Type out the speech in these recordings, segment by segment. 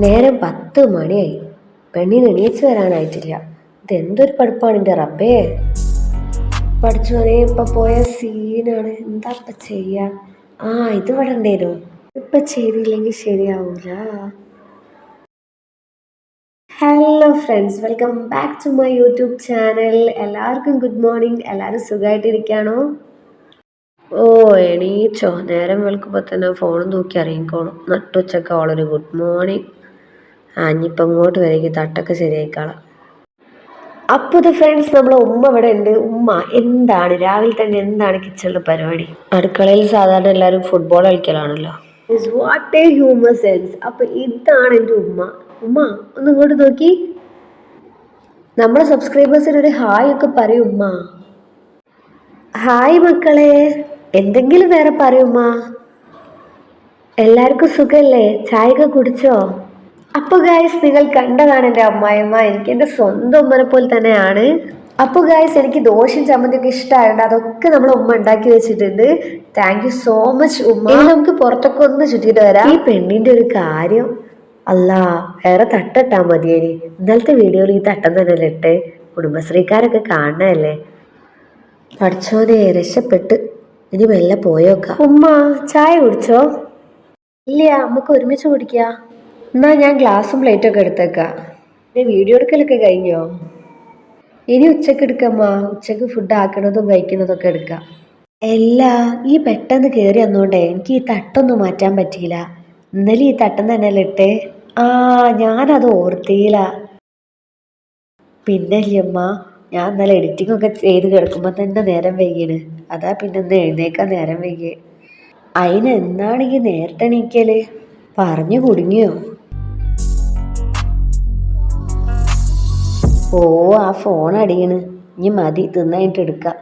നേരം 10 മണിയായി. പെണ്ണിന് എണീച്ചു വരാനായിട്ടില്ല. ഇതെന്തൊരു പഠിപ്പാണ് എൻ്റെ റബ്ബേ. പഠിച്ചോനെ, ഇപ്പൊ പോയ സീനാണ്. എന്താ ഇപ്പൊ ചെയ്യാ? ഇത് വിടണ്ടേനു. ഇപ്പൊ ചെയ്തില്ലെങ്കിൽ ശരിയാവൂല. Hello friends, welcome back to my YouTube channel. എല്ലാവർക്കും ഗുഡ് മോർണിംഗ്. എല്ലാവരും സുഖമായിട്ടിരിക്കുകയാണോ? എണീച്ചോ? നേരം വെളുക്കുമ്പോൾ തന്നെ ഫോണും നോക്കി ഇറങ്ങിക്കോളും. നട്ടുച്ചക്ക് അവളൊരു ഗുഡ് മോർണിംഗ്. ഇനിയിപ്പം ഇങ്ങോട്ട് വരേക്ക് തട്ടൊക്കെ ശരിയായിക്കാളാം. അപ്പോൾ ഫ്രണ്ട്സ്, നമ്മളെ ഉമ്മ ഇവിടെ ഉണ്ട്. ഉമ്മ എന്താണ് രാവിലെ തന്നെ എന്താണ് കിച്ചണിലെ പരിപാടി? അടുക്കളയിൽ സാധാരണ എല്ലാവരും ഫുട്ബോൾ കളിക്കലാണല്ലോ. What a humour sense. അപ്പൊ ഇതാണ് എൻ്റെ ഉമ്മ. ഉമ്മ ഒന്ന് ഇങ്ങോട്ട് നോക്കി. നമ്മുടെ സബ്സ്ക്രൈബേഴ്സിന് ഒരു ഹായ് ഒക്കെ പറയും ഉമ്മ. ഹായ് മക്കളെ. എന്തെങ്കിലും വേറെ പറയുമ്മ. എല്ലാവർക്കും സുഖല്ലേ? ചായയൊക്കെ കുടിച്ചോ? അപ്പോൾ ഗായ്സ്, നിങ്ങൾ കണ്ടതാണ് എൻ്റെ അമ്മായിയമ്മ. എനിക്ക് എൻ്റെ സ്വന്തം ഉമ്മനെ പോലെ തന്നെയാണ്. അപ്പോൾ ഗായ്സ്, എനിക്ക് ദോശയും ചമ്മന്തിയൊക്കെ ഇഷ്ടമായിട്ടുണ്ട്. അതൊക്കെ നമ്മൾ ഉമ്മ ഉണ്ടാക്കി വെച്ചിട്ടുണ്ട്. താങ്ക് യു സോ മച്ച് ഉമ്മ. ഇനി നമുക്ക് പുറത്തൊക്കെ ഒന്ന് ചുറ്റിയിട്ട് വരാം. ഈ പെണ്ണിന്റെ ഒരു കാര്യം, അല്ലാ, വേറെ തട്ടിട്ടാ മതിയേനി. ഇന്നലത്തെ വീഡിയോയിൽ ഈ തട്ടം തന്നെ ഇട്ട് കുടുംബശ്രീക്കാരൊക്കെ കാണണല്ലേ. പഠിച്ചോനെ, രക്ഷപ്പെട്ട്. ഇനി മെല്ലെ പോയോക്കാം. ഉമ്മ ചായ കുടിച്ചോ? ഇല്ല, നമുക്ക് ഒരുമിച്ച് കുടിക്കാം. എന്നാ ഞാൻ ഗ്ലാസും പ്ലേറ്റൊക്കെ എടുത്തേക്കാം. വീഡിയോ എടുക്കലൊക്കെ കഴിഞ്ഞോ? ഇനി ഉച്ചക്ക് എടുക്കമ്മ. ഉച്ചക്ക് ഫുഡ് ആക്കണതും കഴിക്കുന്നതൊക്കെ എടുക്കാം. ഈ പെട്ടെന്ന് കയറി വന്നോണ്ടേ എനിക്ക് ഈ തട്ടൊന്നും മാറ്റാൻ പറ്റിയില്ല. ഇന്നലെ ഈ തട്ടം തന്നെയല്ലേ ഇട്ടേ. ഞാനത് ഓർത്തിയില്ല. പിന്നെ അമ്മ, ഞാൻ ഇന്നലെ എഡിറ്റിംഗ് ഒക്കെ ചെയ്ത് കിടക്കുമ്പോൾ തന്നെ നേരം വൈകിയാണ്. അതാ പിന്നെ ഒന്ന് എഴുന്നേക്കാൻ നേരം വൈകിയേ. എന്നാണെങ്കിൽ നേരത്തെ എണീക്കല്? പറഞ്ഞു കുടുങ്ങിയോ? ആ ഫോൺ അടിയണ്. ഇനി മതി, തിന്നായിട്ട് എടുക്കാം.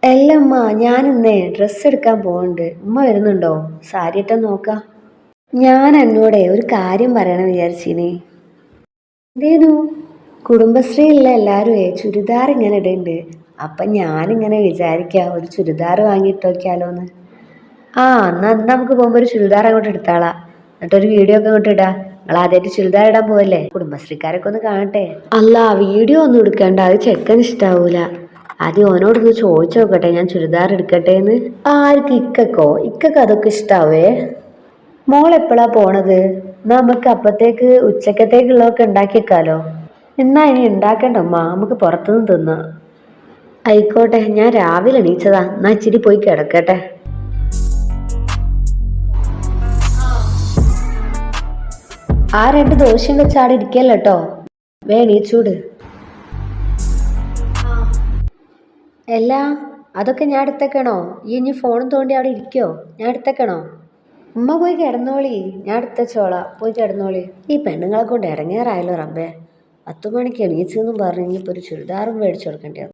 അല്ലമ്മ, ഞാനിന്നേ ഡ്രസ്സ് എടുക്കാൻ പോകുന്നുണ്ട്. ഉമ്മ വരുന്നുണ്ടോ? സാരി ഇട്ടാ നോക്കാം. ഞാൻ എന്നോടെ ഒരു കാര്യം പറയണം വിചാരിച്ചിനി. എന്തേനു? കുടുംബശ്രീയിലുള്ള എല്ലാവരും ചുരിദാർ ഇങ്ങനെ ഇടുന്നുണ്ട്. അപ്പം ഞാനിങ്ങനെ വിചാരിക്കാം ഒരു ചുരിദാർ വാങ്ങിയിട്ട് നോക്കിയാലോന്ന്. എന്നാ നമുക്ക് പോകുമ്പോൾ ഒരു ചുരിദാർ അങ്ങോട്ട് എടുത്താളാം. എന്നിട്ടൊരു വീഡിയോ ഒക്കെ അങ്ങോട്ട് ഇടാം. നിങ്ങൾ ആദ്യമായിട്ട് ചുരിദാർ ഇടാൻ പോവല്ലേ? കുടുംബശ്രീക്കാരൊക്കെ ഒന്ന് കാണട്ടെ. അല്ല, വീഡിയോ ഒന്നും എടുക്കണ്ട, അത് ചെക്കൻ ഇഷ്ടാവൂല. ആദ്യം ഓനോടൊന്ന് ചോദിച്ചു നോക്കട്ടെ, ഞാൻ ചുരിദാർ എടുക്കട്ടെ എന്ന്. ആർക്ക്? ഇക്കക്കോ? ഇക്കക്ക് അതൊക്കെ ഇഷ്ടാവേ. മോളെപ്പോഴാ പോണത്? എന്നാ നമുക്ക് അപ്പത്തേക്ക് ഉച്ചക്കത്തേക്കുള്ളതൊക്കെ ഉണ്ടാക്കിയേക്കാലോ. എന്നാ ഇനി ഉണ്ടാക്കണ്ടമ്മ, നമുക്ക് പുറത്തുനിന്ന് തിന്നാം. ആയിക്കോട്ടെ, ഞാൻ രാവിലെ എണീച്ചതാ. എന്നാ ഇച്ചിരി പോയി കിടക്കട്ടെ. ആ 2 ദോശയും വെച്ചാടെ ഇരിക്കല്ലോ കേട്ടോ. എണീച്ചൂട്. അതൊക്കെ ഞാൻ എടുത്തേക്കണോ? ഇനി ഫോണും തോണ്ടി അവിടെ ഇരിക്കോ? ഞാൻ എടുത്തേക്കണോ? ഉമ്മ പോയി കിടന്നോളി, ഞാൻ എടുത്തോളാം. പോയി കിടന്നോളി. ഈ പെണ്ണുങ്ങളെ കൊണ്ട് ഇടങ്ങേറായല്ലോ റബ്ബേ. 10 മണിക്ക് എണീച്ചെന്നും പറഞ്ഞ് ഇനിയിപ്പോൾ ഒരു ചുരിദാറും മേടിച്ചു കൊടുക്കേണ്ടി വന്നു.